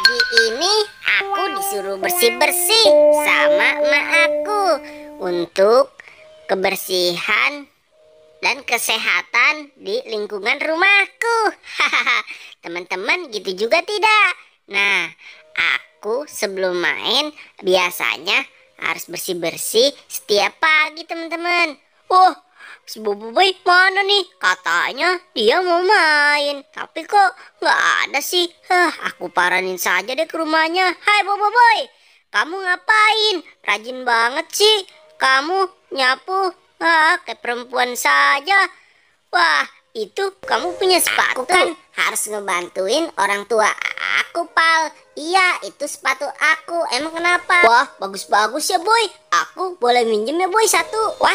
Pagi ini aku disuruh bersih-bersih sama emak aku untuk kebersihan dan kesehatan di lingkungan rumahku. Hahaha, teman-teman gitu juga tidak? Nah, aku sebelum main biasanya harus bersih-bersih setiap pagi, teman-teman. Oh, si Boboiboy mana nih? Katanya dia mau main, tapi kok nggak ada sih. Aku paranin saja deh ke rumahnya. Hai Boboiboy, kamu ngapain? Rajin banget sih kamu nyapu. Kayak perempuan saja. Wah, itu kamu punya sepatu kan? Harus ngebantuin orang tua aku, Pal. Iya, itu sepatu aku. Emang kenapa? Wah, bagus-bagus ya, Boy. Aku boleh minjem ya, Boy, satu. Wah,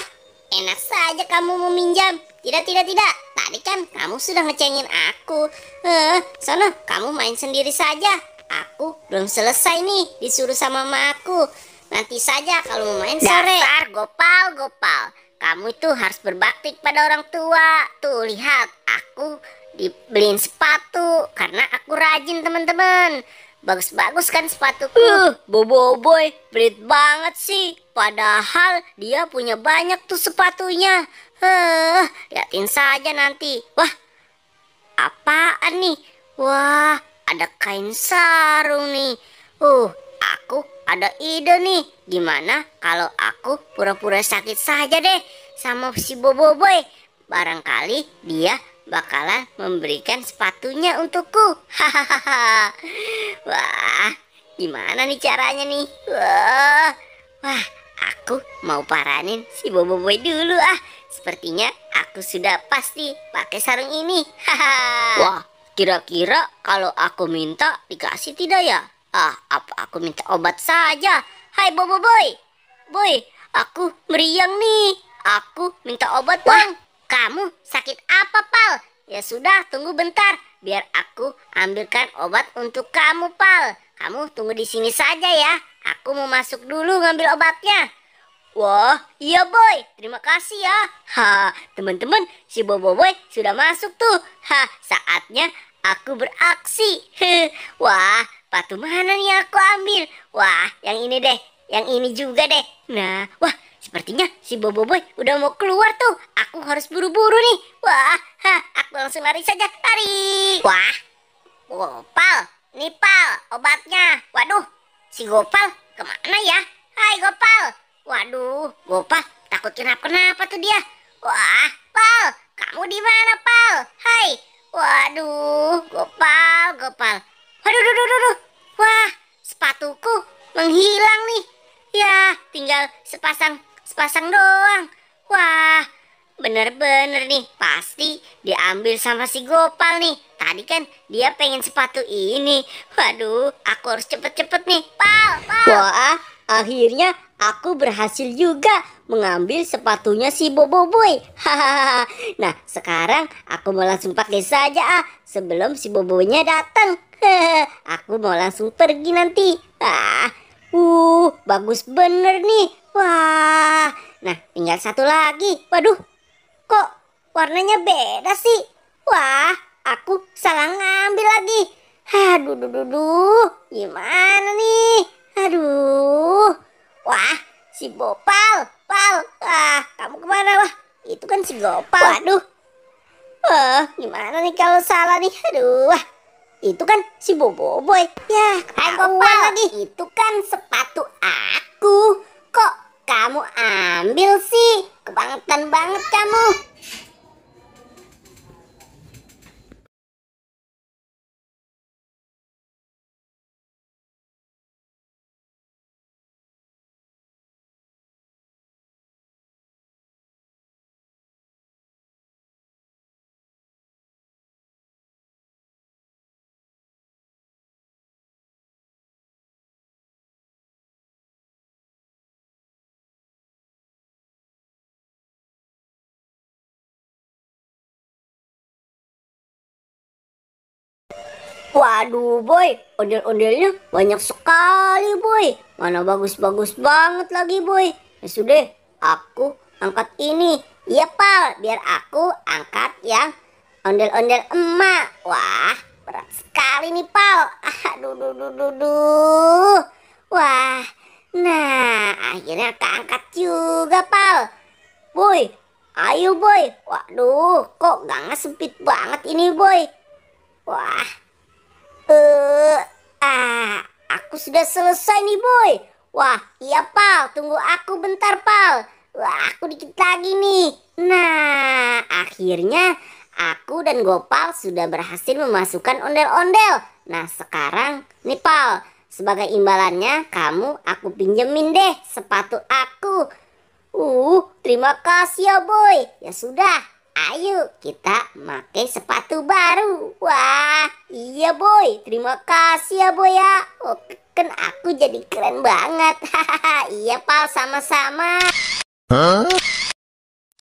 enak saja kamu mau minjam. Tidak. Tadi kan kamu sudah ngecengin aku. Sono, kamu main sendiri saja. Aku belum selesai nih, disuruh sama mamaku. Nanti saja kalau mau main sore. Dasar Gopal. Kamu itu harus berbakti kepada orang tua. Tuh, lihat, aku dibeliin sepatu karena aku rajin, teman-teman. Bagus-bagus kan sepatuku. Boboiboy pelit banget sih. Padahal dia punya banyak tuh sepatunya. Liatin saja nanti. Wah, apaan nih? Wah, ada kain sarung nih. Aku ada ide nih. Gimana kalau aku pura-pura sakit saja deh sama si Boboiboy? Barangkali dia bakalan memberikan sepatunya untukku. Hahaha. Wah, gimana nih caranya nih? Wah, aku mau paranin si Boboiboy dulu ah. Sepertinya aku sudah pasti pakai sarung ini. Hahaha. Wah, kira-kira kalau aku minta dikasih tidak ya? Apa aku minta obat saja? Hai Boboiboy, Boy, aku meriang nih. Aku minta obat dong. Kamu sakit apa, Pal? Ya sudah, tunggu bentar. Biar aku ambilkan obat untuk kamu, Pal. Kamu tunggu di sini saja ya. Aku mau masuk dulu ngambil obatnya. Wah, iya Boy, terima kasih ya. Teman-teman, si Boboiboy sudah masuk tuh. Saatnya aku beraksi. Wah, sepatu mana nih aku ambil? Wah, yang ini deh, yang ini juga deh. Nah, wah, sepertinya si Boboiboy udah mau keluar tuh. Aku harus buru-buru nih. Wah, aku langsung lari saja, lari. Wah, Gopal, nih Pal, obatnya. Waduh, si Gopal kemana ya? Hai Gopal. Waduh, Gopal takut kenapa tuh dia. Wah, Pal, kamu di mana Pal? Hai. Waduh, Gopal. Waduh. Wah, sepatuku menghilang nih. Ya, tinggal sepasang doang. Wah, bener-bener nih, pasti diambil sama si Gopal nih. Tadi kan dia pengen sepatu ini. Waduh, aku harus cepet-cepet nih. Pal. Wah, akhirnya aku berhasil juga mengambil sepatunya si Boboiboy. Hahaha. Nah, sekarang aku mau langsung pakai saja sebelum si Boboiboynya datang. Aku mau langsung pergi nanti. Bagus bener nih. Wah, nah tinggal satu lagi. Waduh, kok warnanya beda sih? Wah, aku salah ngambil lagi. Aduh, gimana nih? Aduh, wah, si Gopal, Pal, kamu kemana? Wah, itu kan si Gopal. Waduh, gimana nih kalau salah nih? Aduh, wah, itu kan si Boboiboy. Ya, Gopal lagi. Itu kan sepatu aku. Kok kamu ambil sih? Kebangetan banget kamu. Waduh Boy, ondel-ondelnya banyak sekali Boy. Mana bagus-bagus banget lagi Boy. Ya sudah, aku angkat ini. Iya Pal, biar aku angkat yang ondel-ondel emak. Wah, berat sekali nih Pal. Aduh, duh, duh, duh, duh. Wah, nah akhirnya keangkat juga, Pal. Boy, ayo boy. Waduh, kok gangnya sempit banget ini, boy. Wah, aku sudah selesai nih, boy. Wah, iya, Pal. Tunggu aku bentar, Pal. Wah, aku dikit lagi nih. Nah, akhirnya aku dan Gopal sudah berhasil memasukkan ondel-ondel. Nah, sekarang nih, Pal. Sebagai imbalannya, aku pinjemin deh sepatu aku. Terima kasih ya, boy. Ya sudah, ayo kita pakai sepatu baru. Wah, iya boy. Terima kasih ya, boy ya. Oh, kan aku jadi keren banget. Hahaha, iya, Pal, sama-sama.